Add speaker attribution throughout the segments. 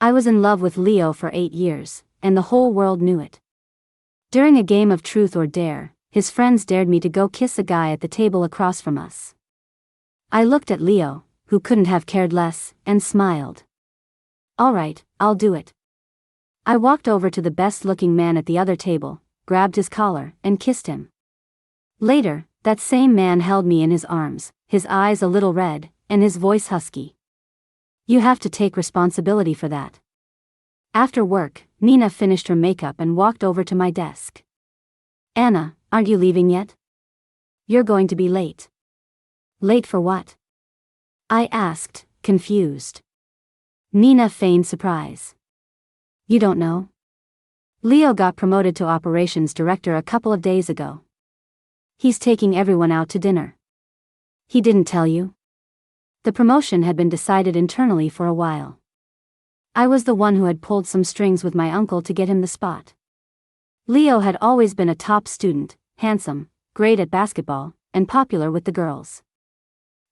Speaker 1: I was in love with Leo for 8 years, and the whole world knew it. During a game of truth or dare, his friends dared me to go kiss a guy at the table across from us. I looked at Leo, who couldn't have cared less, and smiled. All right, I'll do it. I walked over to the best-looking man at the other table, grabbed his collar, and kissed him. Later, that same man held me in his arms, his eyes a little red, and his voice husky. You have to take responsibility for that. After work, Nina finished her makeup and walked over to my desk. Anna, aren't you leaving yet? You're going to be late. Late for what? I asked, confused. Nina feigned surprise. You don't know? Leo got promoted to operations director a couple of days ago. He's taking everyone out to dinner. He didn't tell you? The promotion had been decided internally for a while. I was the one who had pulled some strings with my uncle to get him the spot. Leo had always been a top student, handsome, great at basketball, and popular with the girls.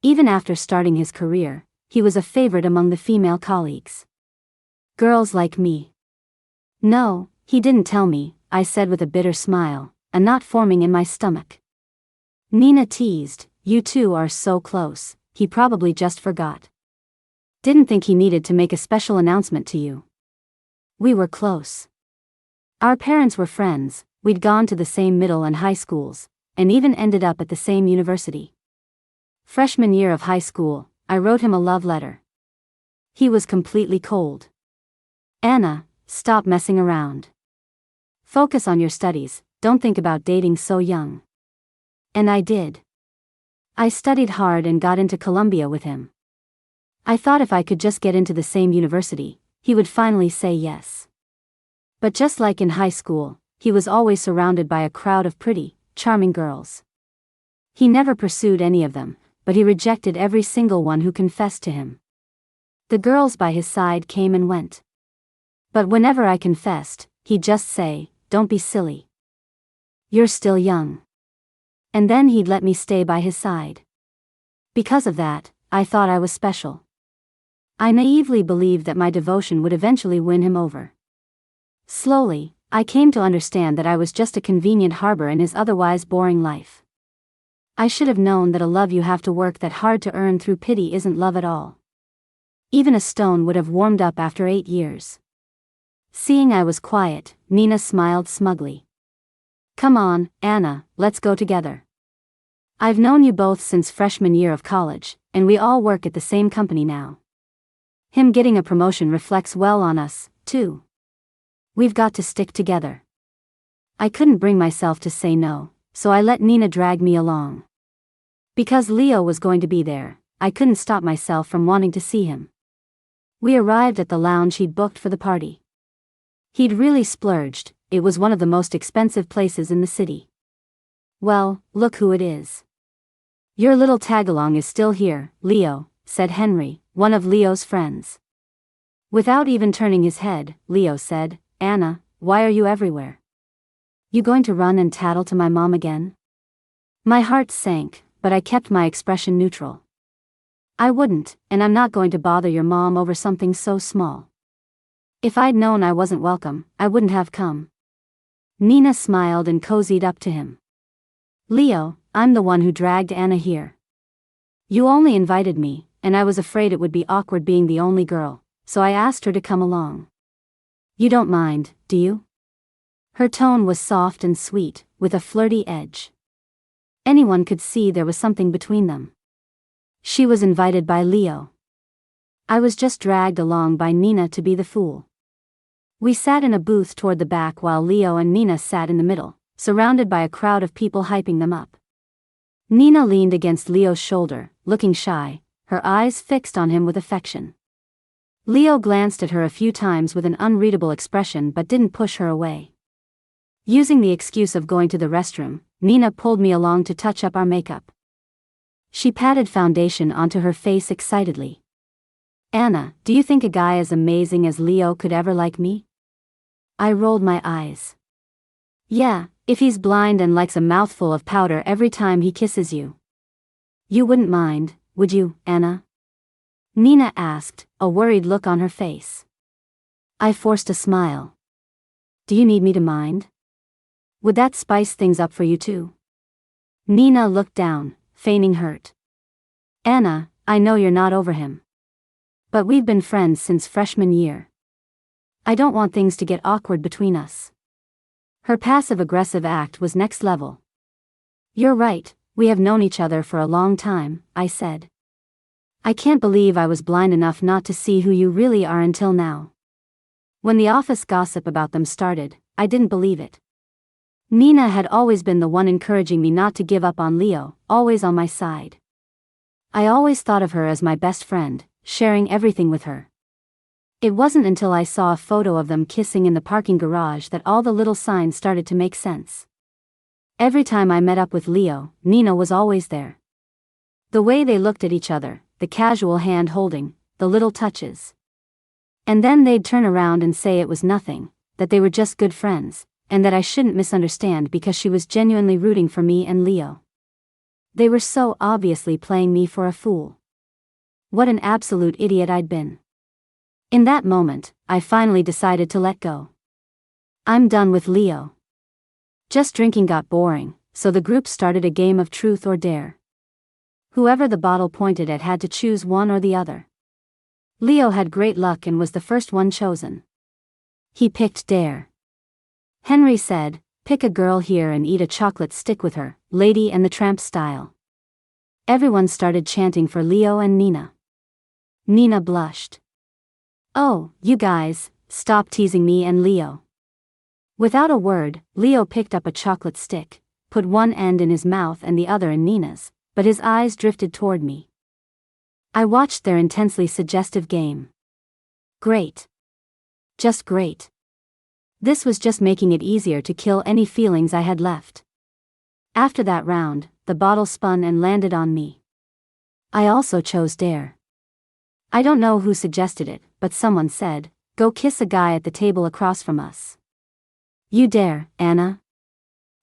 Speaker 1: Even after starting his career, he was a favorite among the female colleagues. Girls like me. No, he didn't tell me, I said with a bitter smile, a knot forming in my stomach. Nina teased, you two are so close, he probably just forgot. Didn't think he needed to make a special announcement to you. We were close. Our parents were friends, we'd gone to the same middle and high schools, and even ended up at the same university. Freshman year of high school, I wrote him a love letter. He was completely cold. Anna, stop messing around. Focus on your studies, don't think about dating so young. And I did. I studied hard and got into Columbia with him. I thought if I could just get into the same university, he would finally say yes. But just like in high school, he was always surrounded by a crowd of pretty, charming girls. He never pursued any of them, but he rejected every single one who confessed to him. The girls by his side came and went. But whenever I confessed, he'd just say, don't be silly. You're still young. And then he'd let me stay by his side. Because of that, I thought I was special. I naively believed that my devotion would eventually win him over. Slowly, I came to understand that I was just a convenient harbor in his otherwise boring life. I should have known that a love you have to work that hard to earn through pity isn't love at all. Even a stone would have warmed up after 8 years. Seeing I was quiet, Nina smiled smugly. Come on, Anna, let's go together. I've known you both since freshman year of college, and we all work at the same company now. Him getting a promotion reflects well on us, too. We've got to stick together. I couldn't bring myself to say no, so I let Nina drag me along. Because Leo was going to be there, I couldn't stop myself from wanting to see him. We arrived at the lounge he'd booked for the party. He'd really splurged, it was one of the most expensive places in the city. Well, look who it is. Your little tagalong is still here, Leo, said Henry, one of Leo's friends. Without even turning his head, Leo said, Anna, why are you everywhere? You going to run and tattle to my mom again? My heart sank, but I kept my expression neutral. I wouldn't, and I'm not going to bother your mom over something so small. If I'd known I wasn't welcome, I wouldn't have come. Nina smiled and cozied up to him. Leo, I'm the one who dragged Anna here. You only invited me, and I was afraid it would be awkward being the only girl, so I asked her to come along. You don't mind, do you? Her tone was soft and sweet, with a flirty edge. Anyone could see there was something between them. She was invited by Leo. I was just dragged along by Nina to be the fool. We sat in a booth toward the back while Leo and Nina sat in the middle, surrounded by a crowd of people hyping them up. Nina leaned against Leo's shoulder, looking shy, her eyes fixed on him with affection. Leo glanced at her a few times with an unreadable expression but didn't push her away. Using the excuse of going to the restroom, Nina pulled me along to touch up our makeup. She patted foundation onto her face excitedly. Anna, do you think a guy as amazing as Leo could ever like me? I rolled my eyes. Yeah, if he's blind and likes a mouthful of powder every time he kisses you. You wouldn't mind, would you, Anna? Nina asked, a worried look on her face. I forced a smile. Do you need me to mind? Would that spice things up for you too? Nina looked down, feigning hurt. Anna, I know you're not over him. But we've been friends since freshman year. I don't want things to get awkward between us. Her passive-aggressive act was next level. You're right, we have known each other for a long time, I said. I can't believe I was blind enough not to see who you really are until now. When the office gossip about them started, I didn't believe it. Nina had always been the one encouraging me not to give up on Leo, always on my side. I always thought of her as my best friend, sharing everything with her. It wasn't until I saw a photo of them kissing in the parking garage that all the little signs started to make sense. Every time I met up with Leo, Nina was always there. The way they looked at each other, the casual hand holding, the little touches. And then they'd turn around and say it was nothing, that they were just good friends, and that I shouldn't misunderstand because she was genuinely rooting for me and Leo. They were so obviously playing me for a fool. What an absolute idiot I'd been. In that moment, I finally decided to let go. I'm done with Leo. Just drinking got boring, so the group started a game of truth or dare. Whoever the bottle pointed at had to choose one or the other. Leo had great luck and was the first one chosen. He picked dare. Henry said, pick a girl here and eat a chocolate stick with her, Lady and the Tramp style. Everyone started chanting for Leo and Nina. Nina blushed. Oh, you guys, stop teasing me and Leo. Without a word, Leo picked up a chocolate stick, put one end in his mouth and the other in Nina's, but his eyes drifted toward me. I watched their intensely suggestive game. Great. Just great. This was just making it easier to kill any feelings I had left. After that round, the bottle spun and landed on me. I also chose dare. I don't know who suggested it, but someone said, go kiss a guy at the table across from us. You dare, Anna?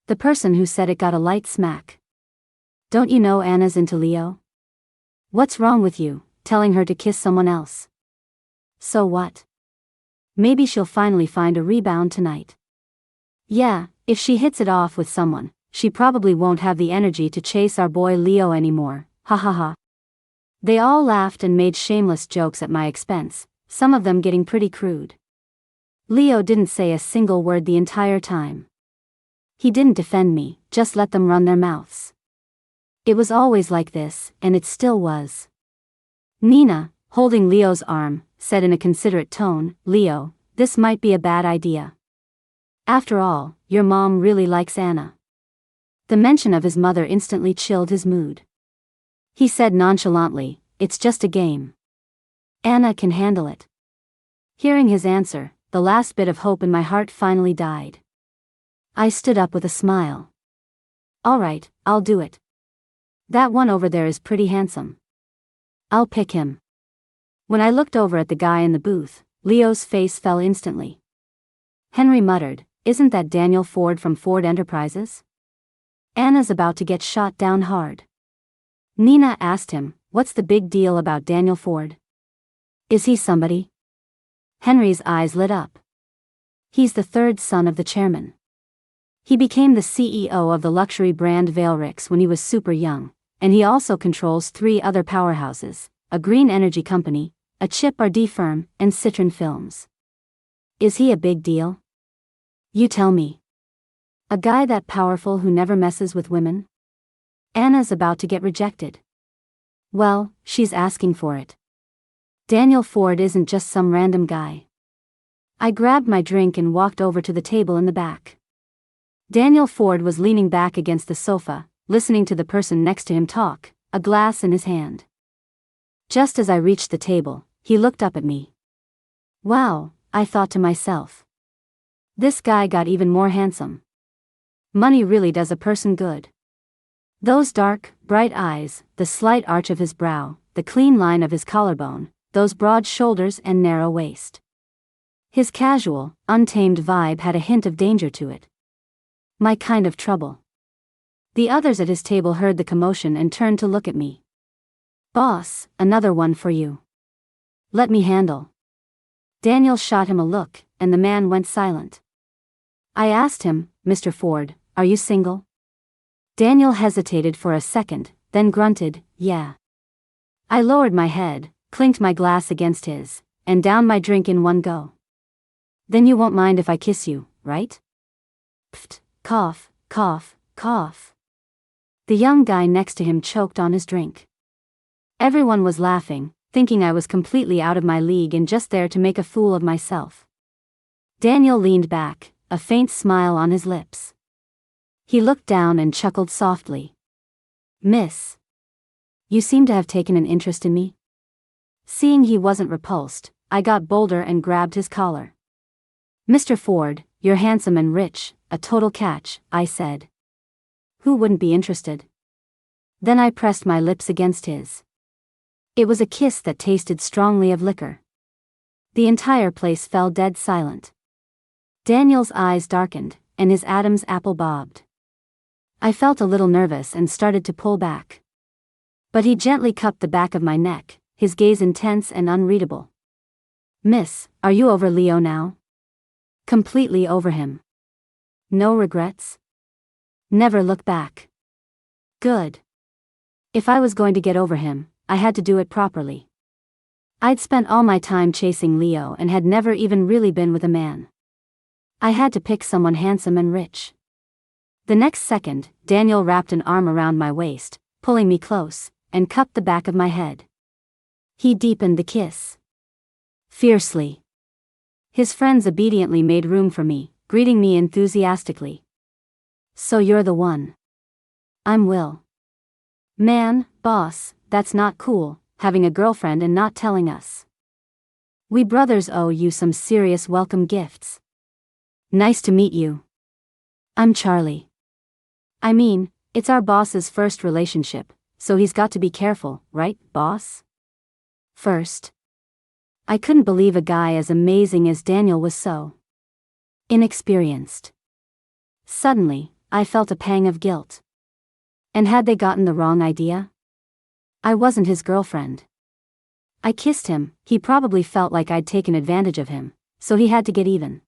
Speaker 1: The person who said it got a light smack. Don't you know Anna's into Leo? What's wrong with you, telling her to kiss someone else? So what? Maybe she'll finally find a rebound tonight. Yeah, if she hits it off with someone, she probably won't have the energy to chase our boy Leo anymore, ha ha ha. They all laughed and made shameless jokes at my expense, some of them getting pretty crude. Leo didn't say a single word the entire time. He didn't defend me, just let them run their mouths. It was always like this, and it still was. Nina, holding Leo's arm, said in a considerate tone, Leo, this might be a bad idea. After all, your mom really likes Anna. The mention of his mother instantly chilled his mood. He said nonchalantly, it's just a game. Anna can handle it. Hearing his answer, the last bit of hope in my heart finally died. I stood up with a smile. All right, I'll do it. That one over there is pretty handsome. I'll pick him. When I looked over at the guy in the booth, Leo's face fell instantly. Henry muttered, isn't that Daniel Ford from Ford Enterprises? Anna's about to get shot down hard. Nina asked him, what's the big deal about Daniel Ford? Is he somebody? Henry's eyes lit up. He's the third son of the chairman. He became the CEO of the luxury brand Vailrix when he was super young, and he also controls 3 other powerhouses, a green energy company, a chip R&D firm, and Citron Films. Is he a big deal? You tell me. A guy that powerful who never messes with women? Anna's about to get rejected. Well, she's asking for it. Daniel Ford isn't just some random guy. I grabbed my drink and walked over to the table in the back. Daniel Ford was leaning back against the sofa, listening to the person next to him talk, a glass in his hand. Just as I reached the table, he looked up at me. Wow, I thought to myself. This guy got even more handsome. Money really does a person good. Those dark, bright eyes, the slight arch of his brow, the clean line of his collarbone, those broad shoulders and narrow waist. His casual, untamed vibe had a hint of danger to it. My kind of trouble. The others at his table heard the commotion and turned to look at me. Boss, another one for you. Let me handle. Daniel shot him a look, and the man went silent. I asked him, Mr. Ford, are you single? Daniel hesitated for a second, then grunted, yeah. I lowered my head, clinked my glass against his, and downed my drink in one go. Then you won't mind if I kiss you, right? Pfft, cough, cough, cough. The young guy next to him choked on his drink. Everyone was laughing, thinking I was completely out of my league and just there to make a fool of myself. Daniel leaned back, a faint smile on his lips. He looked down and chuckled softly. Miss. You seem to have taken an interest in me? Seeing he wasn't repulsed, I got bolder and grabbed his collar. Mr. Ford, you're handsome and rich, a total catch, I said. Who wouldn't be interested? Then I pressed my lips against his. It was a kiss that tasted strongly of liquor. The entire place fell dead silent. Daniel's eyes darkened, and his Adam's apple bobbed. I felt a little nervous and started to pull back. But he gently cupped the back of my neck, his gaze intense and unreadable. Miss, are you over Leo now? Completely over him. No regrets? Never look back. Good. If I was going to get over him, I had to do it properly. I'd spent all my time chasing Leo and had never even really been with a man. I had to pick someone handsome and rich. The next second, Daniel wrapped an arm around my waist, pulling me close, and cupped the back of my head. He deepened the kiss. Fiercely. His friends obediently made room for me, greeting me enthusiastically. So you're the one. I'm Will. Man, boss, that's not cool, having a girlfriend and not telling us. We brothers owe you some serious welcome gifts. Nice to meet you. I'm Charlie. I mean, it's our boss's first relationship, so he's got to be careful, right, boss? First. I couldn't believe a guy as amazing as Daniel was so inexperienced. Suddenly, I felt a pang of guilt. And had they gotten the wrong idea? I wasn't his girlfriend. I kissed him, he probably felt like I'd taken advantage of him, so he had to get even.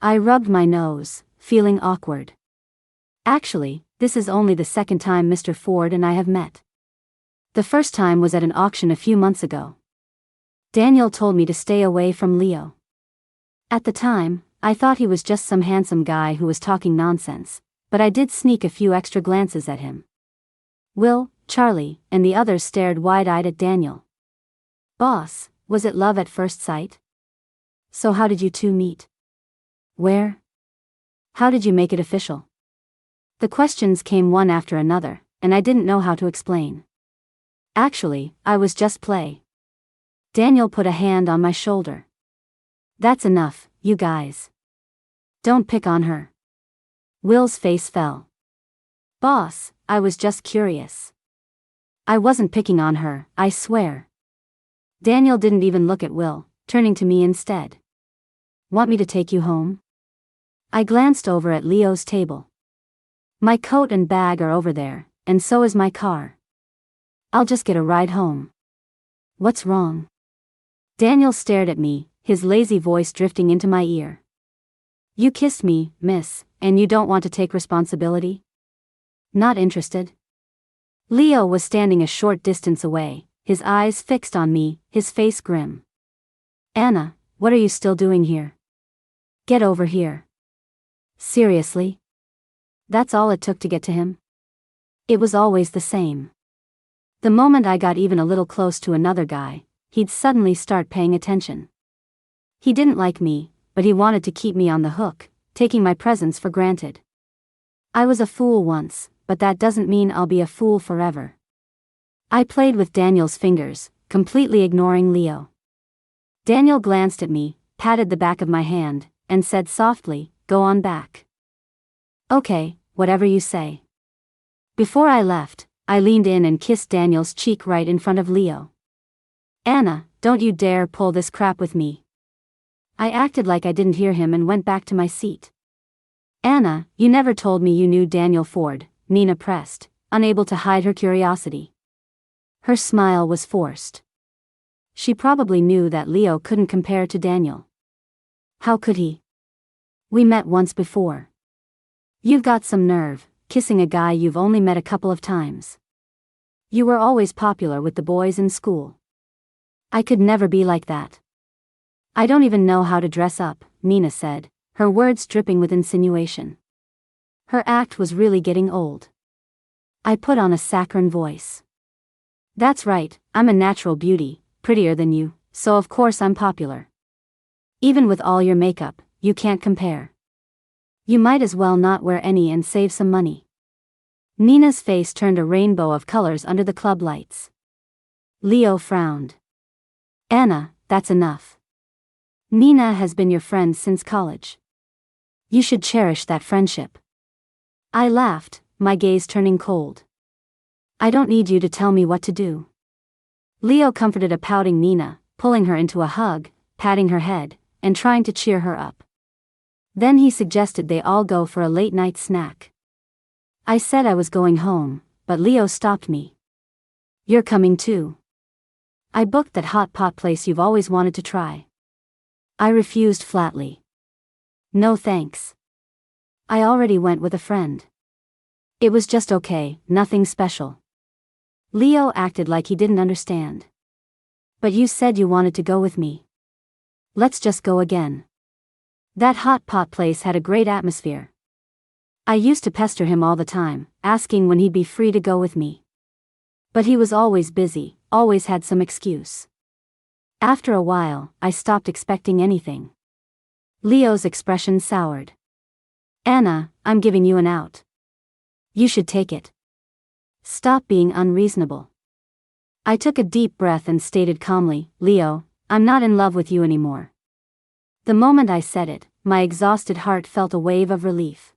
Speaker 1: I rubbed my nose, feeling awkward. Actually, this is only the second time Mr. Ford and I have met. The first time was at an auction a few months ago. Daniel told me to stay away from Leo. At the time, I thought he was just some handsome guy who was talking nonsense, but I did sneak a few extra glances at him. Will, Charlie, and the others stared wide-eyed at Daniel. Boss, was it love at first sight? So how did you two meet? Where? How did you make it official? The questions came one after another, and I didn't know how to explain. Actually, I was just play. Daniel put a hand on my shoulder. That's enough, you guys. Don't pick on her. Will's face fell. Boss, I was just curious. I wasn't picking on her, I swear. Daniel didn't even look at Will, turning to me instead. Want me to take you home? I glanced over at Leo's table. My coat and bag are over there, and so is my car. I'll just get a ride home. What's wrong? Daniel stared at me, his lazy voice drifting into my ear. You kissed me, miss, and you don't want to take responsibility? Not interested. Leo was standing a short distance away, his eyes fixed on me, his face grim. Anna, what are you still doing here? Get over here. Seriously? That's all it took to get to him? It was always the same. The moment I got even a little close to another guy, he'd suddenly start paying attention. He didn't like me, but he wanted to keep me on the hook, taking my presence for granted. I was a fool once, but that doesn't mean I'll be a fool forever. I played with Daniel's fingers, completely ignoring Leo. Daniel glanced at me, patted the back of my hand, and said softly, "Go on back." Okay, whatever you say. Before I left, I leaned in and kissed Daniel's cheek right in front of Leo. Anna, don't you dare pull this crap with me. I acted like I didn't hear him and went back to my seat. Anna, you never told me you knew Daniel Ford, Nina pressed, unable to hide her curiosity. Her smile was forced. She probably knew that Leo couldn't compare to Daniel. How could he? We met once before. You've got some nerve, kissing a guy you've only met a couple of times. You were always popular with the boys in school. I could never be like that. I don't even know how to dress up, Nina said, her words dripping with insinuation. Her act was really getting old. I put on a saccharine voice. That's right, I'm a natural beauty, prettier than you, so of course I'm popular. Even with all your makeup, you can't compare. You might as well not wear any and save some money. Nina's face turned a rainbow of colors under the club lights. Leo frowned. Anna, that's enough. Nina has been your friend since college. You should cherish that friendship. I laughed, my gaze turning cold. I don't need you to tell me what to do. Leo comforted a pouting Nina, pulling her into a hug, patting her head, and trying to cheer her up. Then he suggested they all go for a late-night snack. I said I was going home, but Leo stopped me. You're coming too. I booked that hot pot place you've always wanted to try. I refused flatly. No thanks. I already went with a friend. It was just okay, nothing special. Leo acted like he didn't understand. But you said you wanted to go with me. Let's just go again. That hot pot place had a great atmosphere. I used to pester him all the time, asking when he'd be free to go with me. But he was always busy, always had some excuse. After a while, I stopped expecting anything. Leo's expression soured. Anna, I'm giving you an out. You should take it. Stop being unreasonable. I took a deep breath and stated calmly, Leo, I'm not in love with you anymore. The moment I said it, my exhausted heart felt a wave of relief.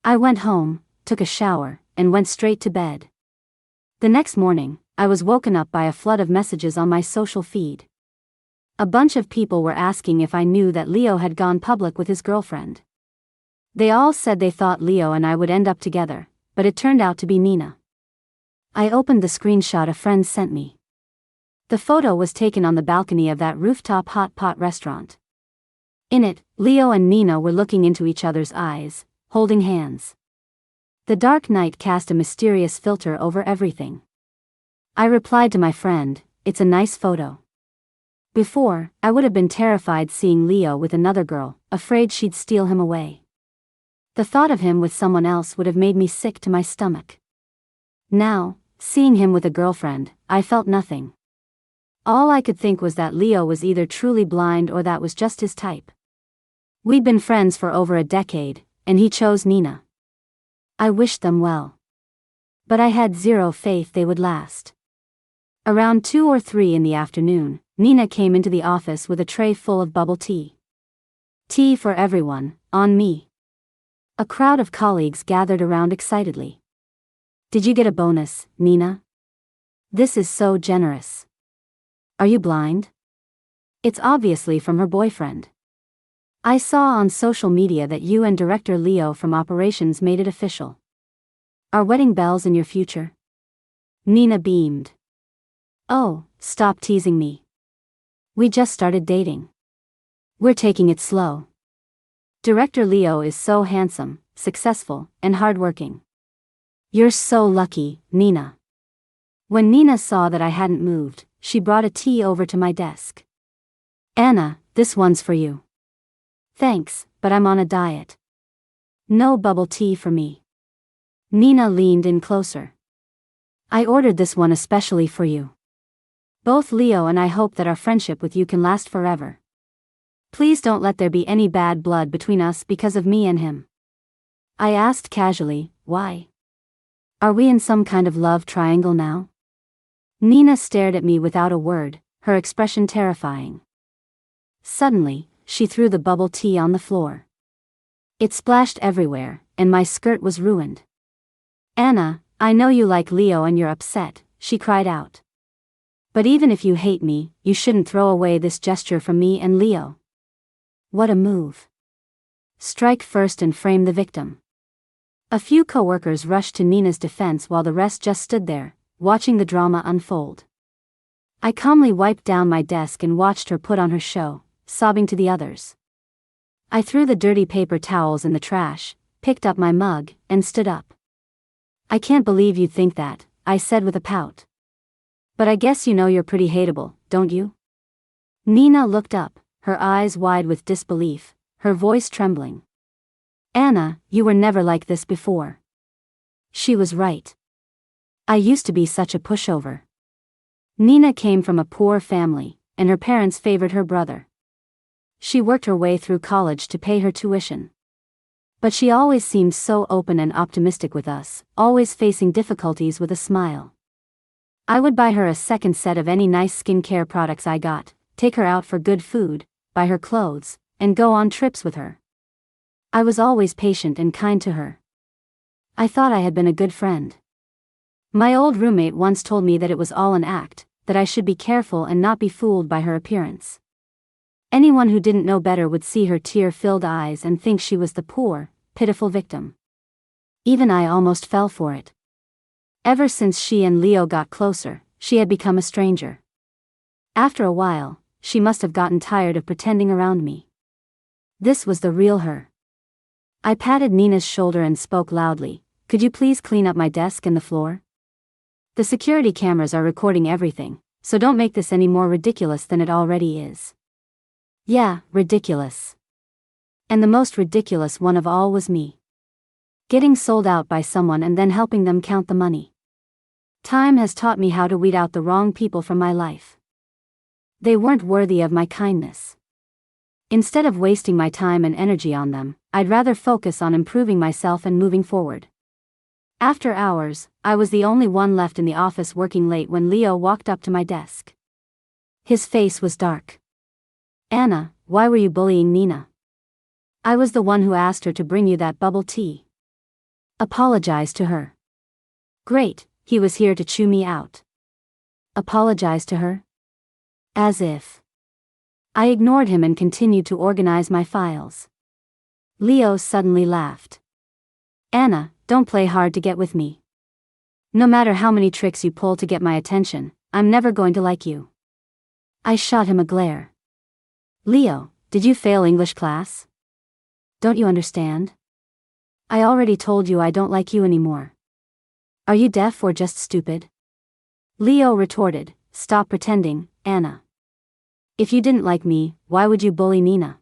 Speaker 1: I went home, took a shower, and went straight to bed. The next morning, I was woken up by a flood of messages on my social feed. A bunch of people were asking if I knew that Leo had gone public with his girlfriend. They all said they thought Leo and I would end up together, but it turned out to be Nina. I opened the screenshot a friend sent me. The photo was taken on the balcony of that rooftop hot pot restaurant. In it, Leo and Nina were looking into each other's eyes, holding hands. The dark night cast a mysterious filter over everything. I replied to my friend, it's a nice photo. Before, I would have been terrified seeing Leo with another girl, afraid she'd steal him away. The thought of him with someone else would have made me sick to my stomach. Now, seeing him with a girlfriend, I felt nothing. All I could think was that Leo was either truly blind or that was just his type. We'd been friends for over a decade, and he chose Nina. I wished them well. But I had zero faith they would last. Around 2 or 3 in the afternoon, Nina came into the office with a tray full of bubble tea. Tea for everyone, on me. A crowd of colleagues gathered around excitedly. Did you get a bonus, Nina? This is so generous. Are you blind? It's obviously from her boyfriend. I saw on social media that you and Director Leo from operations made it official. Are wedding bells in your future? Nina beamed. Oh, stop teasing me. We just started dating. We're taking it slow. Director Leo is so handsome, successful, and hardworking. You're so lucky, Nina. When Nina saw that I hadn't moved, she brought a tea over to my desk. Anna, this one's for you. Thanks, but I'm on a diet. No bubble tea for me. Nina leaned in closer. I ordered this one especially for you. Both Leo and I hope that our friendship with you can last forever. Please don't let there be any bad blood between us because of me and him. I asked casually, why? Are we in some kind of love triangle now? Nina stared at me without a word, her expression terrifying. Suddenly, she threw the bubble tea on the floor. It splashed everywhere, and my skirt was ruined. Anna, I know you like Leo and you're upset, she cried out. But even if you hate me, you shouldn't throw away this gesture from me and Leo. What a move. Strike first and frame the victim. A few coworkers rushed to Nina's defense while the rest just stood there, watching the drama unfold. I calmly wiped down my desk and watched her put on her show, sobbing to the others. I threw the dirty paper towels in the trash, picked up my mug, and stood up. I can't believe you'd think that, I said with a pout. But I guess you know you're pretty hateable, don't you? Nina looked up, her eyes wide with disbelief, her voice trembling. Anna, you were never like this before. She was right. I used to be such a pushover. Nina came from a poor family, and her parents favored her brother. She worked her way through college to pay her tuition. But she always seemed so open and optimistic with us, always facing difficulties with a smile. I would buy her a second set of any nice skincare products I got, take her out for good food, buy her clothes, and go on trips with her. I was always patient and kind to her. I thought I had been a good friend. My old roommate once told me that it was all an act, that I should be careful and not be fooled by her appearance. Anyone who didn't know better would see her tear-filled eyes and think she was the poor, pitiful victim. Even I almost fell for it. Ever since she and Leo got closer, she had become a stranger. After a while, she must have gotten tired of pretending around me. This was the real her. I patted Nina's shoulder and spoke loudly, "Could you please clean up my desk and the floor? The security cameras are recording everything, so don't make this any more ridiculous than it already is." Yeah, ridiculous. And the most ridiculous one of all was me. Getting sold out by someone and then helping them count the money. Time has taught me how to weed out the wrong people from my life. They weren't worthy of my kindness. Instead of wasting my time and energy on them, I'd rather focus on improving myself and moving forward. After hours, I was the only one left in the office working late when Leo walked up to my desk. His face was dark. "Anna, why were you bullying Nina?" "I was the one who asked her to bring you that bubble tea." "Apologize to her." "Great, he was here to chew me out." "Apologize to her?" As if. I ignored him and continued to organize my files. Leo suddenly laughed. "Anna, don't play hard to get with me. No matter how many tricks you pull to get my attention, I'm never going to like you." I shot him a glare. "Leo, did you fail English class? Don't you understand? I already told you I don't like you anymore. Are you deaf or just stupid?" Leo retorted, "Stop pretending, Anna. If you didn't like me, why would you bully Nina?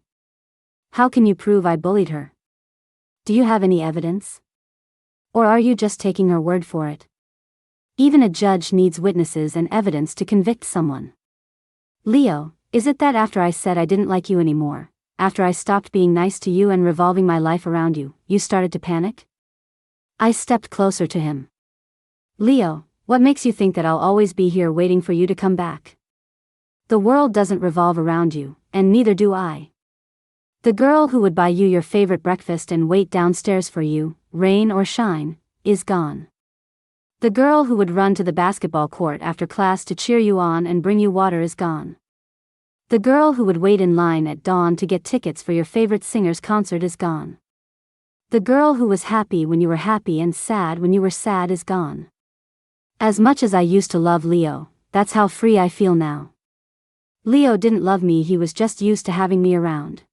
Speaker 1: How can you prove I bullied her? Do you have any evidence? Or are you just taking her word for it? Even a judge needs witnesses and evidence to convict someone. Leo, is it that after I said I didn't like you anymore, after I stopped being nice to you and revolving my life around you, you started to panic?" I stepped closer to him. "Leo, what makes you think that I'll always be here waiting for you to come back? The world doesn't revolve around you, and neither do I. The girl who would buy you your favorite breakfast and wait downstairs for you, rain or shine, is gone. The girl who would run to the basketball court after class to cheer you on and bring you water is gone. The girl who would wait in line at dawn to get tickets for your favorite singer's concert is gone. The girl who was happy when you were happy and sad when you were sad is gone. As much as I used to love Leo, that's how free I feel now. Leo didn't love me, he was just used to having me around.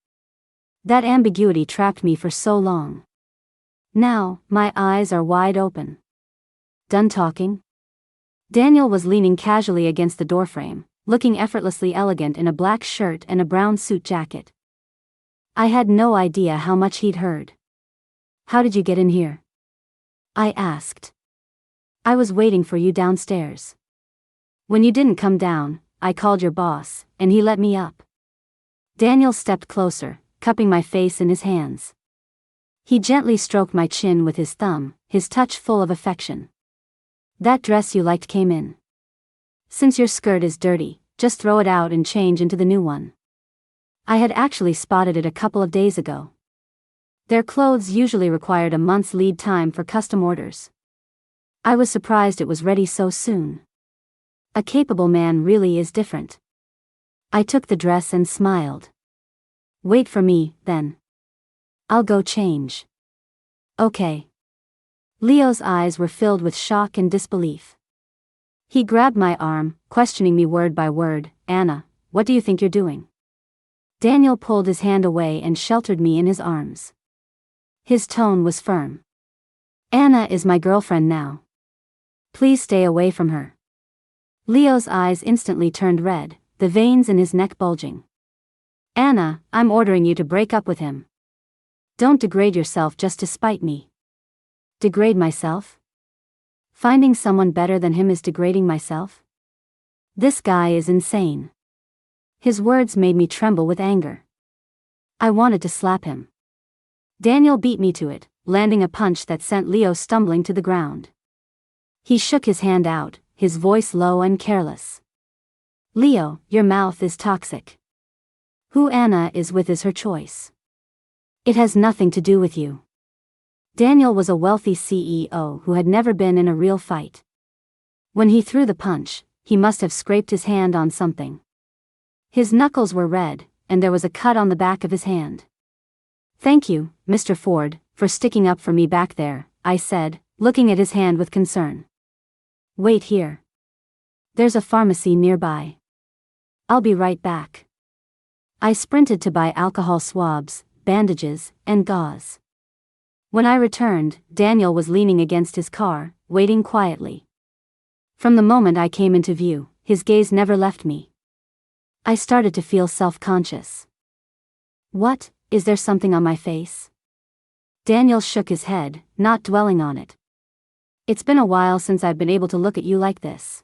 Speaker 1: That ambiguity trapped me for so long. Now, my eyes are wide open." "Done talking?" Daniel was leaning casually against the doorframe, looking effortlessly elegant in a black shirt and a brown suit jacket. I had no idea how much he'd heard. "How did you get in here?" I asked. "I was waiting for you downstairs. When you didn't come down, I called your boss, and he let me up." Daniel stepped closer, cupping my face in his hands. He gently stroked my chin with his thumb, his touch full of affection. "That dress you liked came in. Since your skirt is dirty, just throw it out and change into the new one." I had actually spotted it a couple of days ago. Their clothes usually required a month's lead time for custom orders. I was surprised it was ready so soon. A capable man really is different. I took the dress and smiled. "Wait for me, then. I'll go change." "Okay." Leo's eyes were filled with shock and disbelief. He grabbed my arm, questioning me word by word. Anna, what do you think you're doing? Daniel pulled his hand away and sheltered me in his arms. His tone was firm. Anna is my girlfriend now. Please stay away from her. Leo's eyes instantly turned red, the veins in his neck bulging. Anna, I'm ordering you to break up with him. Don't degrade yourself just to spite me. Degrade myself? Finding someone better than him is degrading myself? This guy is insane. His words made me tremble with anger. I wanted to slap him. Daniel beat me to it, landing a punch that sent Leo stumbling to the ground. He shook his hand out, his voice low and careless. Leo, your mouth is toxic. Who Anna is with is her choice. It has nothing to do with you. Daniel was a wealthy CEO who had never been in a real fight. When he threw the punch, he must have scraped his hand on something. His knuckles were red, and there was a cut on the back of his hand. Thank you, Mr. Ford, for sticking up for me back there, I said, looking at his hand with concern. Wait here. There's a pharmacy nearby. I'll be right back. I sprinted to buy alcohol swabs, bandages, and gauze. When I returned, Daniel was leaning against his car, waiting quietly. From the moment I came into view, his gaze never left me. I started to feel self-conscious. What, is there something on my face? Daniel shook his head, not dwelling on it. It's been a while since I've been able to look at you like this.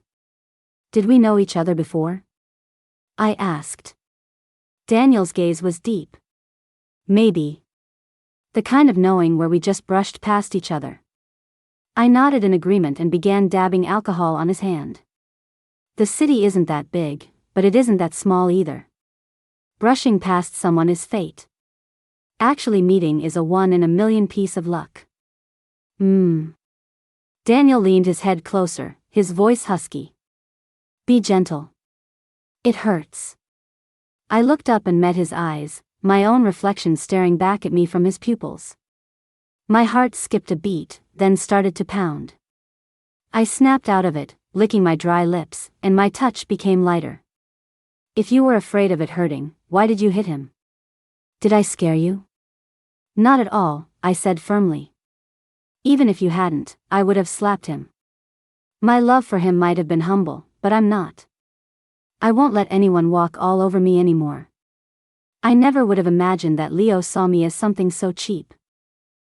Speaker 1: Did we know each other before? I asked. Daniel's gaze was deep. Maybe. The kind of knowing where we just brushed past each other. I nodded in agreement and began dabbing alcohol on his hand. The city isn't that big, but it isn't that small either. Brushing past someone is fate. Actually meeting is a 1 in a million piece of luck. Daniel leaned his head closer, his voice husky. Be gentle. It hurts. I looked up and met his eyes, my own reflection staring back at me from his pupils. My heart skipped a beat, then started to pound. I snapped out of it, licking my dry lips, and my touch became lighter. If you were afraid of it hurting, why did you hit him? Did I scare you? Not at all, I said firmly. Even if you hadn't, I would have slapped him. My love for him might have been humble, but I'm not. I won't let anyone walk all over me anymore. I never would have imagined that Leo saw me as something so cheap.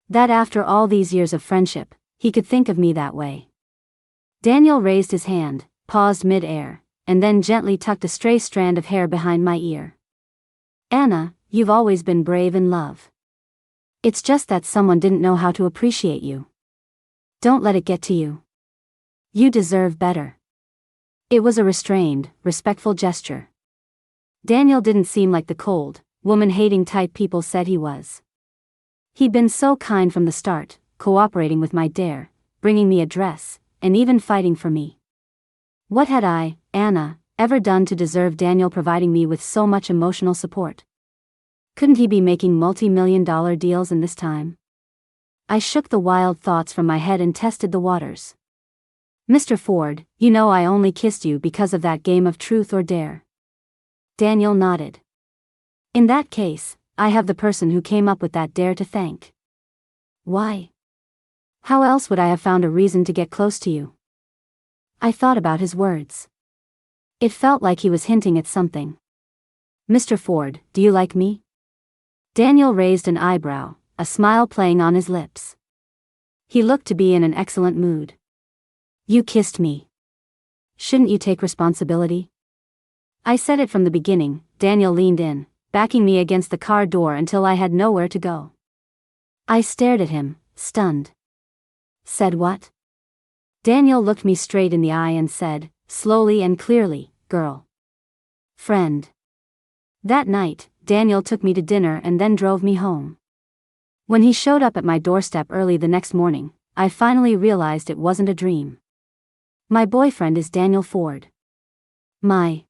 Speaker 1: That after all these years of friendship, he could think of me that way. Daniel raised his hand, paused mid-air, and then gently tucked a stray strand of hair behind my ear. Anna, you've always been brave in love. It's just that someone didn't know how to appreciate you. Don't let it get to you. You deserve better. It was a restrained, respectful gesture. Daniel didn't seem like the cold, woman-hating type people said he was. He'd been so kind from the start, cooperating with my dare, bringing me a dress, and even fighting for me. What had I, Anna, ever done to deserve Daniel providing me with so much emotional support? Couldn't he be making multi-million-dollar deals in this time? I shook the wild thoughts from my head and tested the waters. Mr. Ford, you know I only kissed you because of that game of truth or dare. Daniel nodded. In that case, I have the person who came up with that dare to thank. Why? How else would I have found a reason to get close to you? I thought about his words. It felt like he was hinting at something. Mr. Ford, do you like me? Daniel raised an eyebrow, a smile playing on his lips. He looked to be in an excellent mood. You kissed me. Shouldn't you take responsibility? I said it from the beginning. Daniel leaned in, backing me against the car door until I had nowhere to go. I stared at him, stunned. Said what? Daniel looked me straight in the eye and said, slowly and clearly, girl. Friend. That night, Daniel took me to dinner and then drove me home. When he showed up at my doorstep early the next morning, I finally realized it wasn't a dream. My boyfriend is Daniel Ford. My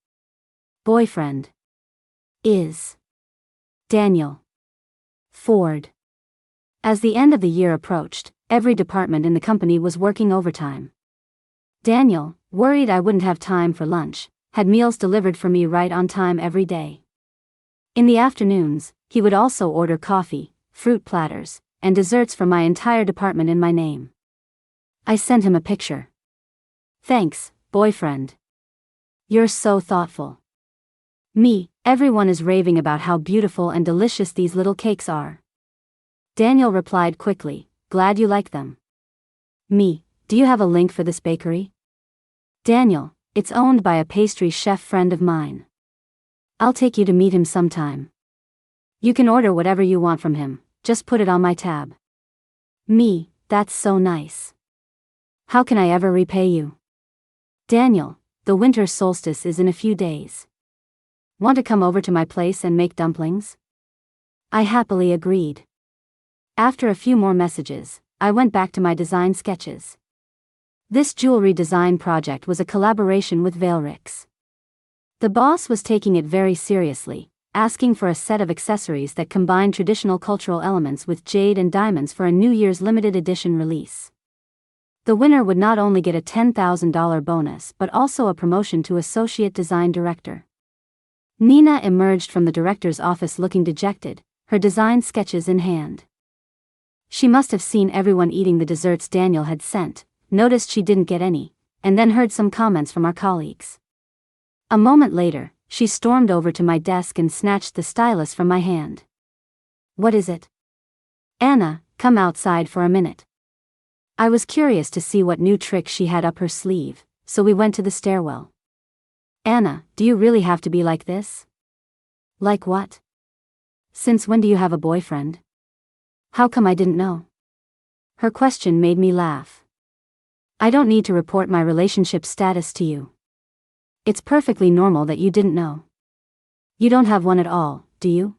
Speaker 1: boyfriend is Daniel Ford. As the end of the year approached, every department in the company was working overtime. Daniel, worried I wouldn't have time for lunch, had meals delivered for me right on time every day. In the afternoons, he would also order coffee, fruit platters, and desserts for my entire department in my name. I sent him a picture. Thanks, boyfriend. You're so thoughtful. Me, everyone is raving about how beautiful and delicious these little cakes are. Daniel replied quickly, glad you like them. Me, do you have a link for this bakery? Daniel, it's owned by a pastry chef friend of mine. I'll take you to meet him sometime. You can order whatever you want from him, just put it on my tab. Me, that's so nice. How can I ever repay you? Daniel, the winter solstice is in a few days. Want to come over to my place and make dumplings? I happily agreed. After a few more messages, I went back to my design sketches. This jewelry design project was a collaboration with Veilrix. The boss was taking it very seriously, asking for a set of accessories that combine traditional cultural elements with jade and diamonds for a New Year's limited edition release. The winner would not only get a $10,000 bonus but also a promotion to Associate Design Director. Nina emerged from the director's office looking dejected, her design sketches in hand. She must have seen everyone eating the desserts Daniel had sent, noticed she didn't get any, and then heard some comments from our colleagues. A moment later, she stormed over to my desk and snatched the stylus from my hand. What is it? Anna, come outside for a minute. I was curious to see what new trick she had up her sleeve, so we went to the stairwell. Anna, do you really have to be like this? Like what? Since when do you have a boyfriend? How come I didn't know? Her question made me laugh. I don't need to report my relationship status to you. It's perfectly normal that you didn't know. You don't have one at all, do you?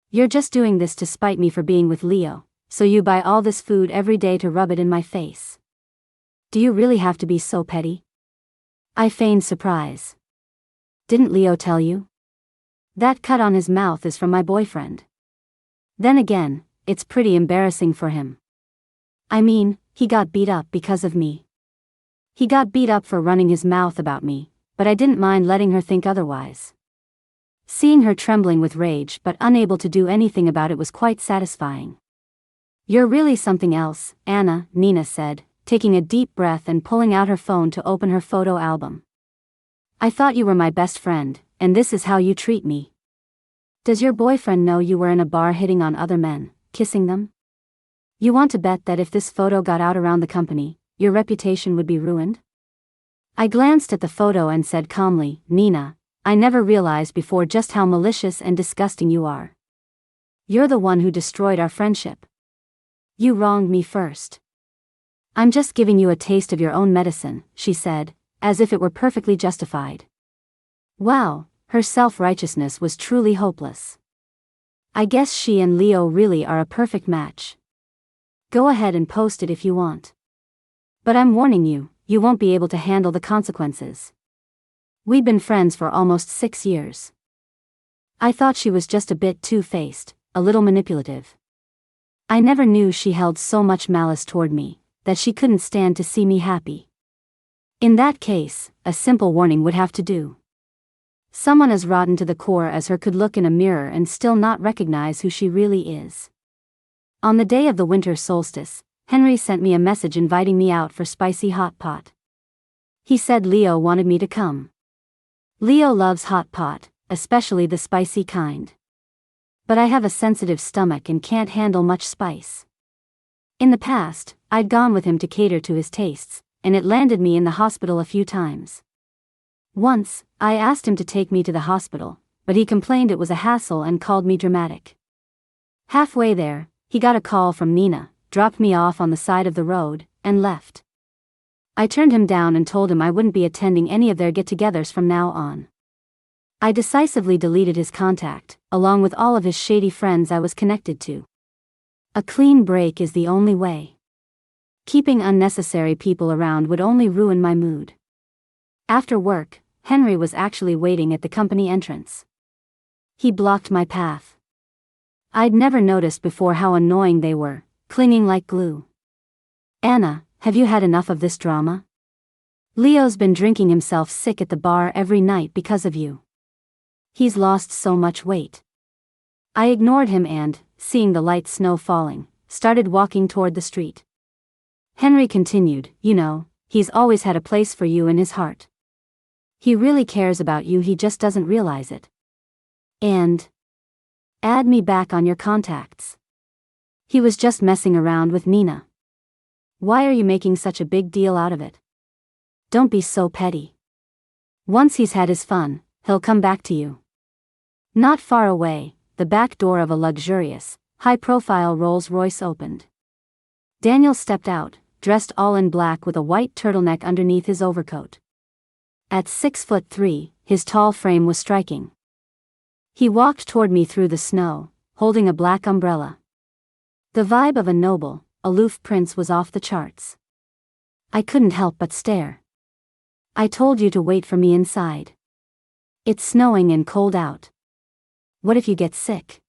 Speaker 1: You're just doing this to spite me for being with Leo, so you buy all this food every day to rub it in my face. Do you really have to be so petty? I feigned surprise. Didn't Leo tell you? That cut on his mouth is from my boyfriend. Then again, it's pretty embarrassing for him. I mean, he got beat up because of me. He got beat up for running his mouth about me, but I didn't mind letting her think otherwise. Seeing her trembling with rage but unable to do anything about it was quite satisfying. You're really something else, Anna, Nina said, taking a deep breath and pulling out her phone to open her photo album. I thought you were my best friend, and this is how you treat me. Does your boyfriend know you were in a bar hitting on other men, kissing them? You want to bet that if this photo got out around the company, your reputation would be ruined? I glanced at the photo and said calmly, Nina, I never realized before just how malicious and disgusting you are. You're the one who destroyed our friendship. You wronged me first. I'm just giving you a taste of your own medicine, she said, as if it were perfectly justified. Wow, her self-righteousness was truly hopeless. I guess she and Leo really are a perfect match. Go ahead and post it if you want. But I'm warning you, you won't be able to handle the consequences. We've been friends for almost 6 years. I thought she was just a bit two-faced, a little manipulative. I never knew she held so much malice toward me, that she couldn't stand to see me happy. In that case, a simple warning would have to do. Someone as rotten to the core as her could look in a mirror and still not recognize who she really is. On the day of the winter solstice, Henry sent me a message inviting me out for spicy hot pot. He said Leo wanted me to come. Leo loves hot pot, especially the spicy kind. But I have a sensitive stomach and can't handle much spice. In the past, I'd gone with him to cater to his tastes, and it landed me in the hospital a few times. Once, I asked him to take me to the hospital, but he complained it was a hassle and called me dramatic. Halfway there, he got a call from Nina, dropped me off on the side of the road, and left. I turned him down and told him I wouldn't be attending any of their get-togethers from now on. I decisively deleted his contact, along with all of his shady friends I was connected to. A clean break is the only way. Keeping unnecessary people around would only ruin my mood. After work, Henry was actually waiting at the company entrance. He blocked my path. I'd never noticed before how annoying they were, clinging like glue. Anna, have you had enough of this drama? Leo's been drinking himself sick at the bar every night because of you. He's lost so much weight. I ignored him and, seeing the light snow falling, started walking toward the street. Henry continued, you know, he's always had a place for you in his heart. He really cares about you, he just doesn't realize it. And add me back on your contacts. He was just messing around with Nina. Why are you making such a big deal out of it? Don't be so petty. Once he's had his fun, he'll come back to you. Not far away, the back door of a luxurious, high-profile Rolls-Royce opened. Daniel stepped out, dressed all in black with a white turtleneck underneath his overcoat. At 6'3", his tall frame was striking. He walked toward me through the snow, holding a black umbrella. The vibe of a noble, aloof prince was off the charts. I couldn't help but stare. I told you to wait for me inside. It's snowing and cold out. What if you get sick?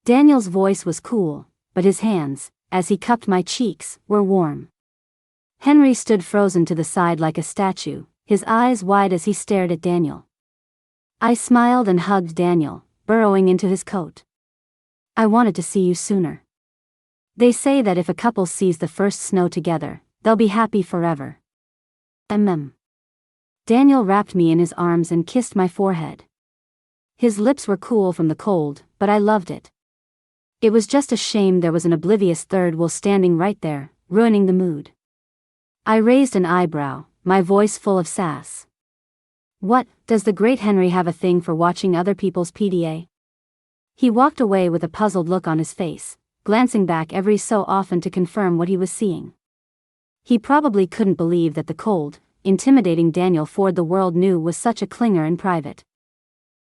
Speaker 1: Daniel's voice was cool, but his hands, as he cupped my cheeks, were warm. Henry stood frozen to the side like a statue, his eyes wide as he stared at Daniel. I smiled and hugged Daniel, burrowing into his coat. I wanted to see you sooner. They say that if a couple sees the first snow together, they'll be happy forever. Daniel wrapped me in his arms and kissed my forehead. His lips were cool from the cold, but I loved it. It was just a shame there was an oblivious third wheel standing right there, ruining the mood. I raised an eyebrow, my voice full of sass. What, does the great Henry have a thing for watching other people's PDA? He walked away with a puzzled look on his face, glancing back every so often to confirm what he was seeing. He probably couldn't believe that the cold, intimidating Daniel Ford the world knew was such a clinger in private.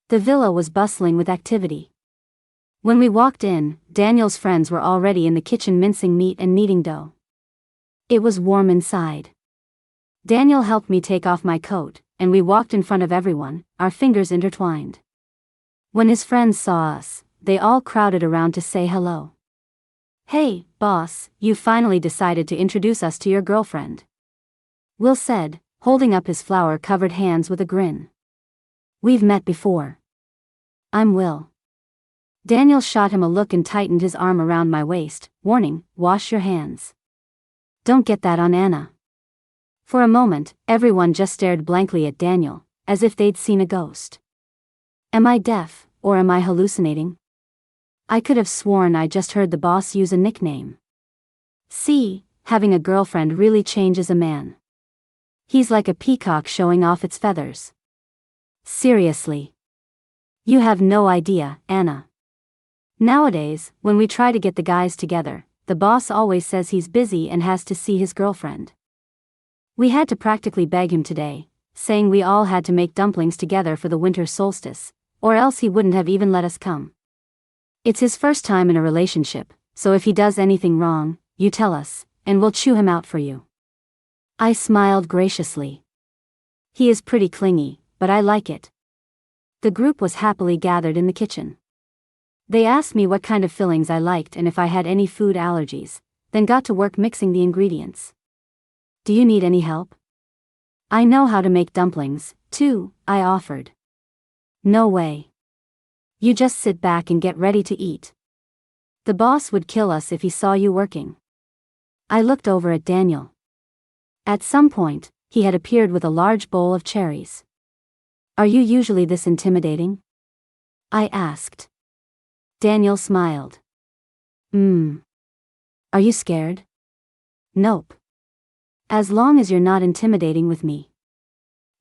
Speaker 1: The villa was bustling with activity. When we walked in, Daniel's friends were already in the kitchen mincing meat and kneading dough. It was warm inside. Daniel helped me take off my coat, and we walked in front of everyone, our fingers intertwined. When his friends saw us, they all crowded around to say hello. Hey, boss, you finally decided to introduce us to your girlfriend. Will said, holding up his flour-covered hands with a grin. We've met before. I'm Will. Daniel shot him a look and tightened his arm around my waist, warning, wash your hands. Don't get that on Anna. For a moment, everyone just stared blankly at Daniel, as if they'd seen a ghost. Am I deaf, or am I hallucinating? I could have sworn I just heard the boss use a nickname. See, having a girlfriend really changes a man. He's like a peacock showing off its feathers. Seriously. You have no idea, Anna. Nowadays, when we try to get the guys together, the boss always says he's busy and has to see his girlfriend. We had to practically beg him today, saying we all had to make dumplings together for the winter solstice, or else he wouldn't have even let us come. It's his first time in a relationship, so if he does anything wrong, you tell us, and we'll chew him out for you. I smiled graciously. He is pretty clingy, but I like it. The group was happily gathered in the kitchen. They asked me what kind of fillings I liked and if I had any food allergies, then got to work mixing the ingredients. Do you need any help? I know how to make dumplings, too, I offered. No way. You just sit back and get ready to eat. The boss would kill us if he saw you working. I looked over at Daniel. At some point, he had appeared with a large bowl of cherries. Are you usually this intimidating? I asked. Daniel smiled. Are you scared? Nope. As long as you're not intimidating with me.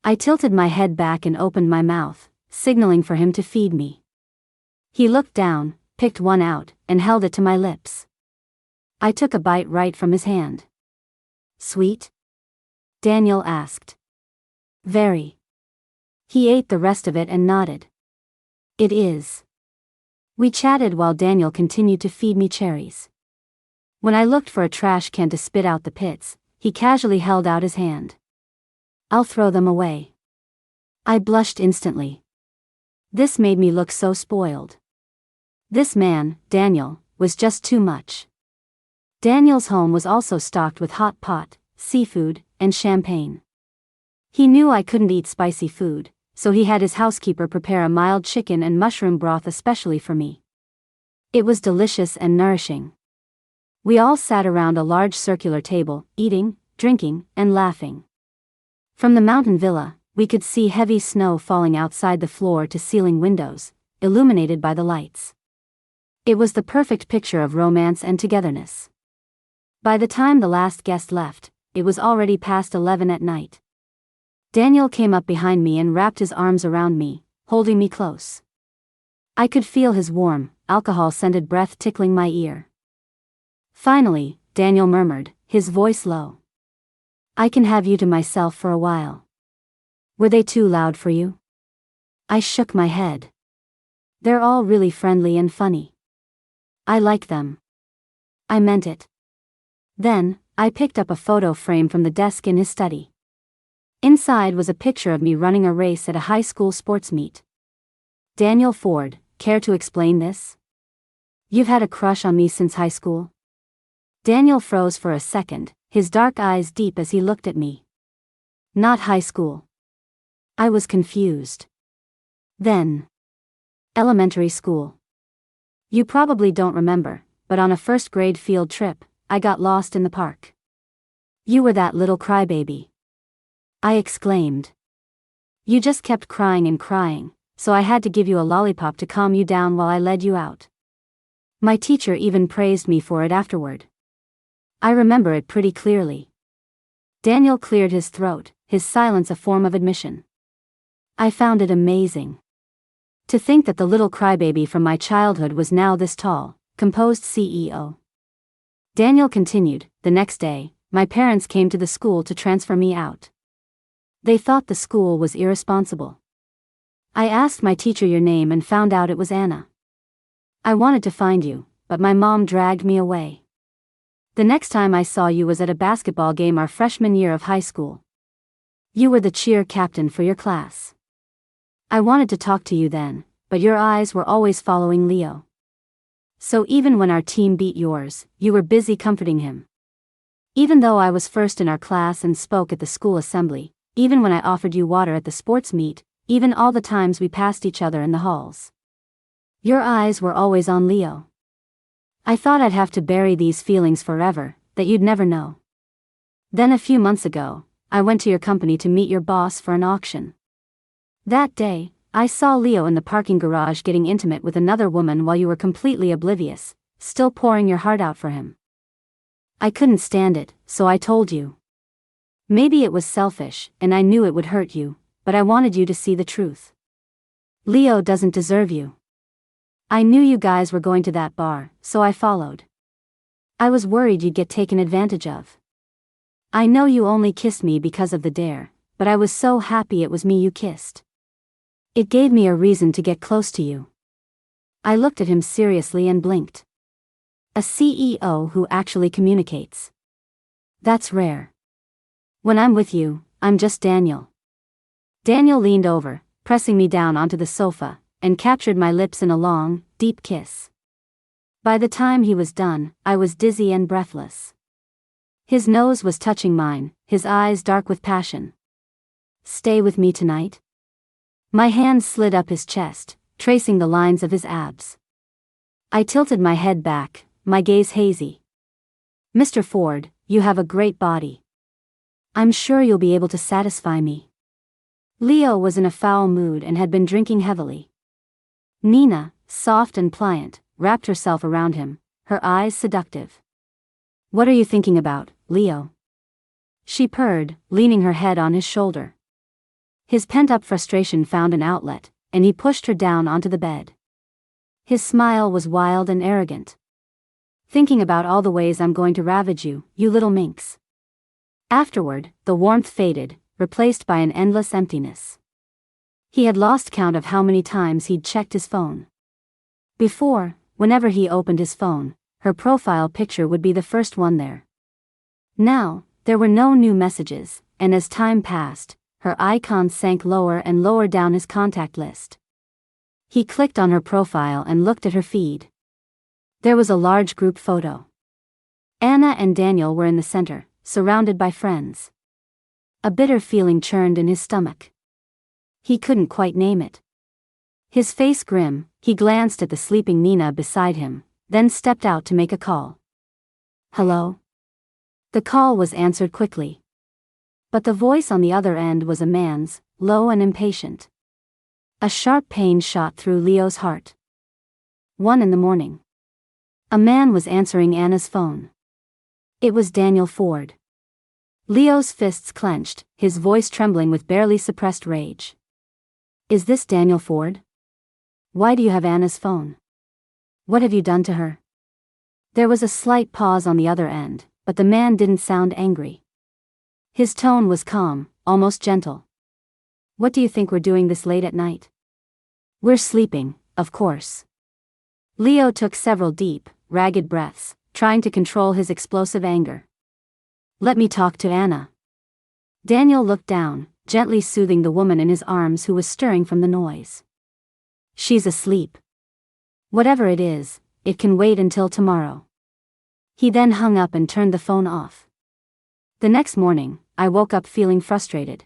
Speaker 1: I tilted my head back and opened my mouth, signaling for him to feed me. He looked down, picked one out, and held it to my lips. I took a bite right from his hand. Sweet? Daniel asked. Very. He ate the rest of it and nodded. It is. We chatted while Daniel continued to feed me cherries. When I looked for a trash can to spit out the pits, he casually held out his hand. I'll throw them away. I blushed instantly. This made me look so spoiled. This man, Daniel, was just too much. Daniel's home was also stocked with hot pot, seafood, and champagne. He knew I couldn't eat spicy food, so he had his housekeeper prepare a mild chicken and mushroom broth especially for me. It was delicious and nourishing. We all sat around a large circular table, eating, drinking, and laughing. From the mountain villa, we could see heavy snow falling outside the floor-to-ceiling windows, illuminated by the lights. It was the perfect picture of romance and togetherness. By the time the last guest left, it was already past 11 at night. Daniel came up behind me and wrapped his arms around me, holding me close. I could feel his warm, alcohol-scented breath tickling my ear. Finally, Daniel murmured, his voice low. "I can have you to myself for a while." "Were they too loud for you?" I shook my head. "They're all really friendly and funny. I like them." I meant it. Then, I picked up a photo frame from the desk in his study. Inside was a picture of me running a race at a high school sports meet. "Daniel Ford, care to explain this? You've had a crush on me since high school?" Daniel froze for a second, his dark eyes deep as he looked at me. "Not high school." I was confused. "Then, elementary school. You probably don't remember, but on a first-grade field trip, I got lost in the park. You were that little crybaby," I exclaimed. "You just kept crying and crying, so I had to give you a lollipop to calm you down while I led you out. My teacher even praised me for it afterward. I remember it pretty clearly." Daniel cleared his throat, his silence a form of admission. I found it amazing. To think that the little crybaby from my childhood was now this tall, composed CEO. Daniel continued, "The next day, my parents came to the school to transfer me out. They thought the school was irresponsible. I asked my teacher your name and found out it was Anna. I wanted to find you, but my mom dragged me away. The next time I saw you was at a basketball game our freshman year of high school. You were the cheer captain for your class. I wanted to talk to you then, but your eyes were always following Leo. So even when our team beat yours, you were busy comforting him. Even though I was first in our class and spoke at the school assembly, even when I offered you water at the sports meet, even all the times we passed each other in the halls. Your eyes were always on Leo. I thought I'd have to bury these feelings forever, that you'd never know. Then a few months ago, I went to your company to meet your boss for an auction. That day, I saw Leo in the parking garage getting intimate with another woman while you were completely oblivious, still pouring your heart out for him. I couldn't stand it, so I told you. Maybe it was selfish, and I knew it would hurt you, but I wanted you to see the truth. Leo doesn't deserve you. I knew you guys were going to that bar, so I followed. I was worried you'd get taken advantage of. I know you only kissed me because of the dare, but I was so happy it was me you kissed. It gave me a reason to get close to you." I looked at him seriously and blinked. A CEO who actually communicates. That's rare. When I'm with you, I'm just Daniel. Daniel leaned over, pressing me down onto the sofa, and captured my lips in a long, deep kiss. By the time he was done, I was dizzy and breathless. His nose was touching mine, his eyes dark with passion. "Stay with me tonight?" My hand slid up his chest, tracing the lines of his abs. I tilted my head back, my gaze hazy. "Mr. Ford, you have a great body. I'm sure you'll be able to satisfy me." Leo was in a foul mood and had been drinking heavily. Nina, soft and pliant, wrapped herself around him, her eyes seductive. "What are you thinking about, Leo?" She purred, leaning her head on his shoulder. His pent-up frustration found an outlet, and he pushed her down onto the bed. His smile was wild and arrogant. "Thinking about all the ways I'm going to ravage you, you little minx." Afterward, the warmth faded, replaced by an endless emptiness. He had lost count of how many times he'd checked his phone. Before, whenever he opened his phone, her profile picture would be the first one there. Now, there were no new messages, and as time passed, her icon sank lower and lower down his contact list. He clicked on her profile and looked at her feed. There was a large group photo. Anna and Daniel were in the center, surrounded by friends. A bitter feeling churned in his stomach. He couldn't quite name it. His face grim, he glanced at the sleeping Nina beside him, then stepped out to make a call. Hello? The call was answered quickly. But the voice on the other end was a man's, low and impatient. A sharp pain shot through Leo's heart. 1 a.m. A man was answering Anna's phone. It was Daniel Ford. Leo's fists clenched, his voice trembling with barely suppressed rage. Is this Daniel Ford? Why do you have Anna's phone? What have you done to her? There was a slight pause on the other end, but the man didn't sound angry. His tone was calm, almost gentle. What do you think we're doing this late at night? We're sleeping, of course. Leo took several deep, ragged breaths, trying to control his explosive anger. Let me talk to Anna. Daniel looked down, gently soothing the woman in his arms who was stirring from the noise. She's asleep. Whatever it is, it can wait until tomorrow. He then hung up and turned the phone off. The next morning, I woke up feeling frustrated.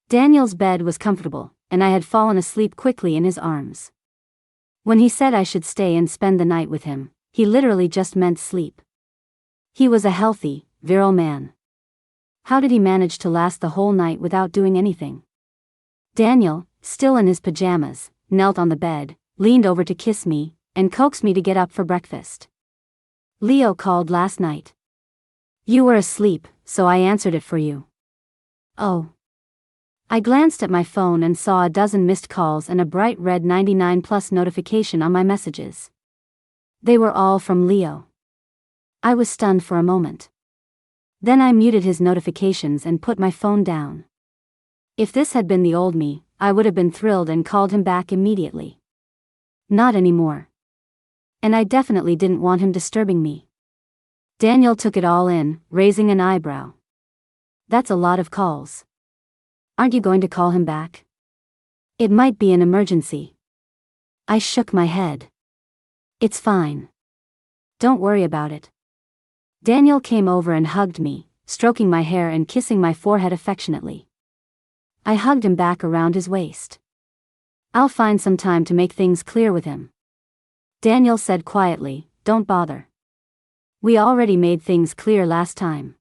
Speaker 1: Daniel's bed was comfortable, and I had fallen asleep quickly in his arms. When he said I should stay and spend the night with him, he literally just meant sleep. He was a healthy, virile man. How did he manage to last the whole night without doing anything? Daniel, still in his pajamas, knelt on the bed, leaned over to kiss me, and coaxed me to get up for breakfast. Leo called last night. You were asleep, so I answered it for you. Oh. I glanced at my phone and saw a dozen missed calls and a bright red 99+ notification on my messages. They were all from Leo. I was stunned for a moment. Then I muted his notifications and put my phone down. If this had been the old me, I would have been thrilled and called him back immediately. Not anymore. And I definitely didn't want him disturbing me. Daniel took it all in, raising an eyebrow. That's a lot of calls. Aren't you going to call him back? It might be an emergency. I shook my head. It's fine. Don't worry about it. Daniel came over and hugged me, stroking my hair and kissing my forehead affectionately. I hugged him back around his waist. I'll find some time to make things clear with him. Daniel said quietly, don't bother. We already made things clear last time.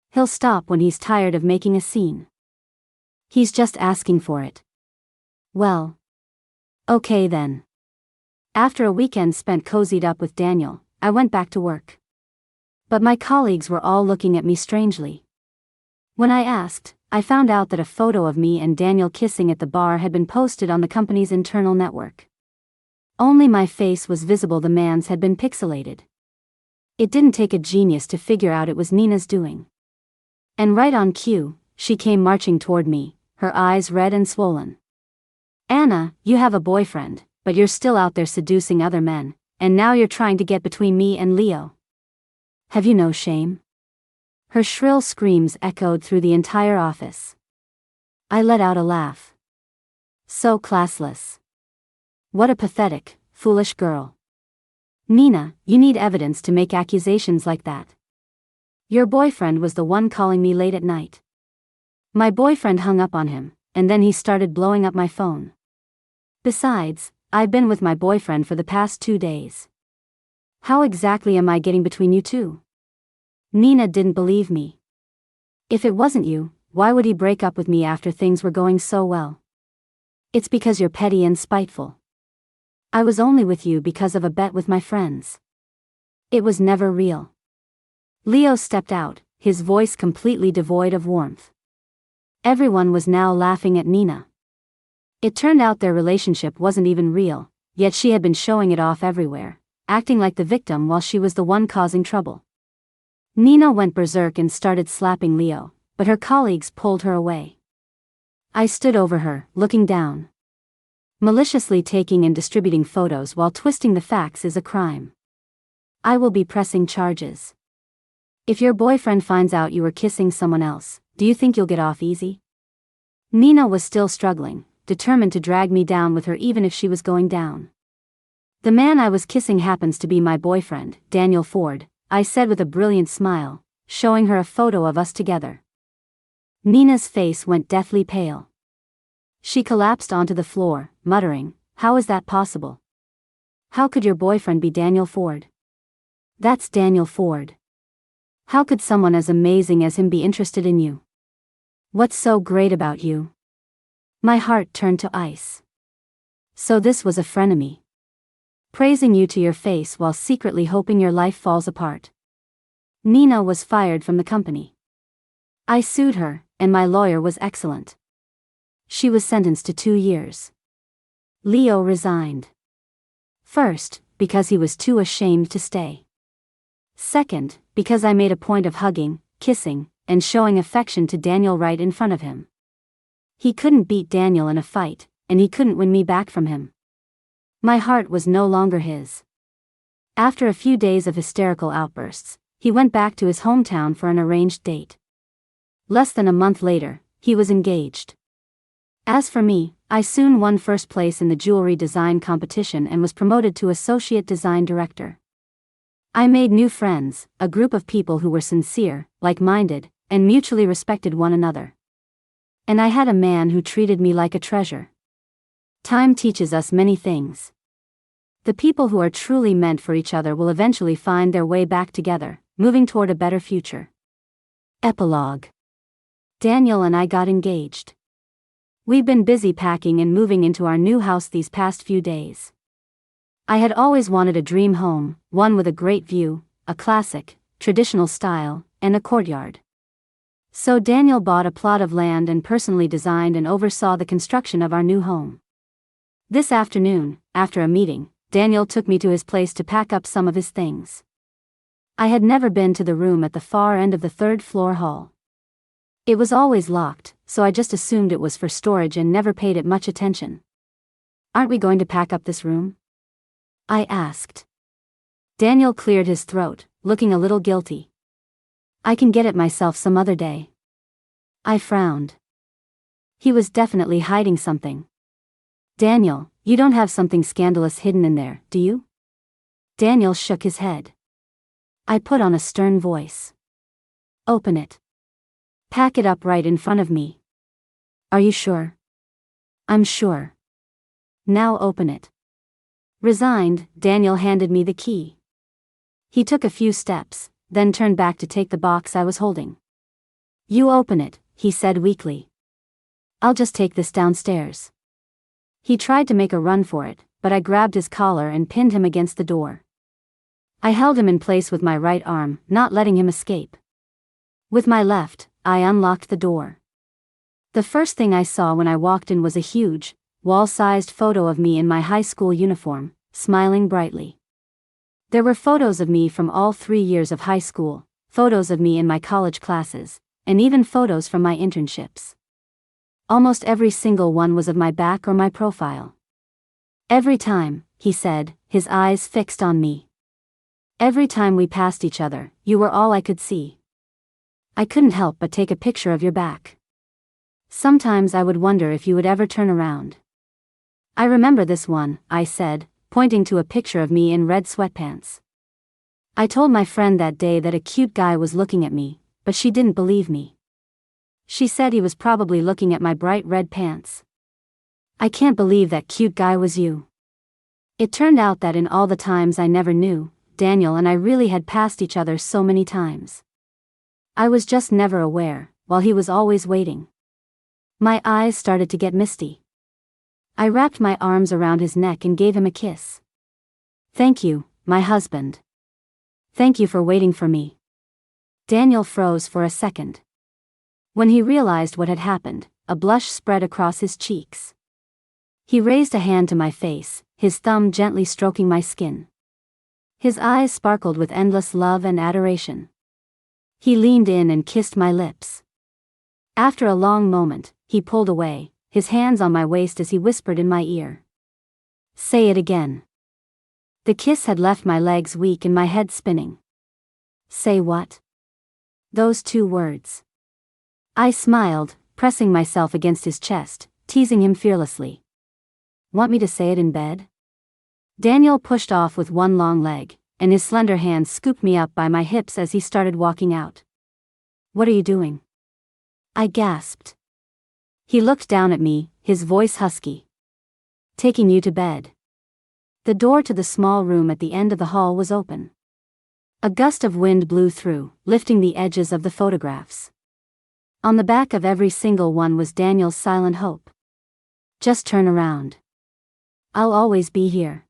Speaker 1: He'll stop when he's tired of making a scene. He's just asking for it. Well. Okay then. After a weekend spent cozied up with Daniel, I went back to work. But my colleagues were all looking at me strangely. When I asked, I found out that a photo of me and Daniel kissing at the bar had been posted on the company's internal network. Only my face was visible, the man's had been pixelated. It didn't take a genius to figure out it was Nina's doing. And right on cue, she came marching toward me, her eyes red and swollen. Anna, you have a boyfriend, but you're still out there seducing other men, and now you're trying to get between me and Leo. Have you no shame? Her shrill screams echoed through the entire office. I let out a laugh. So classless. What a pathetic, foolish girl. Nina, you need evidence to make accusations like that. Your boyfriend was the one calling me late at night. My boyfriend hung up on him, and then he started blowing up my phone. Besides, I've been with my boyfriend for the past 2 days. How exactly am I getting between you two? Nina didn't believe me. If it wasn't you, why would he break up with me after things were going so well? It's because you're petty and spiteful. I was only with you because of a bet with my friends. It was never real. Leo stepped out, his voice completely devoid of warmth. Everyone was now laughing at Nina. It turned out their relationship wasn't even real, yet she had been showing it off everywhere, acting like the victim while she was the one causing trouble. Nina went berserk and started slapping Leo, but her colleagues pulled her away. I stood over her, looking down. Maliciously taking and distributing photos while twisting the facts is a crime. I will be pressing charges. If your boyfriend finds out you were kissing someone else, do you think you'll get off easy? Nina was still struggling, determined to drag me down with her even if she was going down. The man I was kissing happens to be my boyfriend, Daniel Ford, I said with a brilliant smile, showing her a photo of us together. Nina's face went deathly pale. She collapsed onto the floor, muttering, "How is that possible? How could your boyfriend be Daniel Ford? That's Daniel Ford. How could someone as amazing as him be interested in you? What's so great about you?" My heart turned to ice. So this was a frenemy. Praising you to your face while secretly hoping your life falls apart. Nina was fired from the company. I sued her, and my lawyer was excellent. She was sentenced to 2 years. Leo resigned. First, because he was too ashamed to stay. Second, because I made a point of hugging, kissing, and showing affection to Daniel right in front of him. He couldn't beat Daniel in a fight, and he couldn't win me back from him. My heart was no longer his. After a few days of hysterical outbursts, he went back to his hometown for an arranged date. Less than a month later, he was engaged. As for me, I soon won first place in the jewelry design competition and was promoted to associate design director. I made new friends, a group of people who were sincere, like-minded, and mutually respected one another. And I had a man who treated me like a treasure. Time teaches us many things. The people who are truly meant for each other will eventually find their way back together, moving toward a better future. Epilogue. Daniel and I got engaged. We've been busy packing and moving into our new house these past few days. I had always wanted a dream home, one with a great view, a classic, traditional style, and a courtyard. So Daniel bought a plot of land and personally designed and oversaw the construction of our new home. This afternoon, after a meeting, Daniel took me to his place to pack up some of his things. I had never been to the room at the far end of the third-floor hall. It was always locked, so I just assumed it was for storage and never paid it much attention. "Aren't we going to pack up this room?" I asked. Daniel cleared his throat, looking a little guilty. "I can get it myself some other day." I frowned. He was definitely hiding something. "Daniel, you don't have something scandalous hidden in there, do you?" Daniel shook his head. I put on a stern voice. "Open it. Pack it up right in front of me." "Are you sure?" "I'm sure." "Now open it." Resigned, Daniel handed me the key. He took a few steps, then turned back to take the box I was holding. "You open it," he said weakly. "I'll just take this downstairs." He tried to make a run for it, but I grabbed his collar and pinned him against the door. I held him in place with my right arm, not letting him escape. With my left, I unlocked the door. The first thing I saw when I walked in was a huge, wall-sized photo of me in my high school uniform, smiling brightly. There were photos of me from all 3 years of high school, photos of me in my college classes, and even photos from my internships. Almost every single one was of my back or my profile. "Every time," he said, his eyes fixed on me. "Every time we passed each other, you were all I could see. I couldn't help but take a picture of your back. Sometimes I would wonder if you would ever turn around." "I remember this one," I said, pointing to a picture of me in red sweatpants. I told my friend that day that a cute guy was looking at me, but she didn't believe me. She said he was probably looking at my bright red pants. "I can't believe that cute guy was you." It turned out that in all the times I never knew, Daniel and I really had passed each other so many times. I was just never aware, while he was always waiting. My eyes started to get misty. I wrapped my arms around his neck and gave him a kiss. "Thank you, my husband. Thank you for waiting for me." Daniel froze for a second. When he realized what had happened, a blush spread across his cheeks. He raised a hand to my face, his thumb gently stroking my skin. His eyes sparkled with endless love and adoration. He leaned in and kissed my lips. After a long moment, he pulled away, his hands on my waist as he whispered in my ear. "Say it again." The kiss had left my legs weak and my head spinning. "Say what?" Those 2 words. I smiled, pressing myself against his chest, teasing him fearlessly. "Want me to say it in bed?" Daniel pushed off with one long leg, and his slender hand scooped me up by my hips as he started walking out. "What are you doing?" I gasped. He looked down at me, his voice husky. Taking you to bed. The door to the small room at the end of the hall was open. A gust of wind blew through, lifting the edges of the photographs. On the back of every single one was Daniel's silent hope. Just turn around. I'll always be here.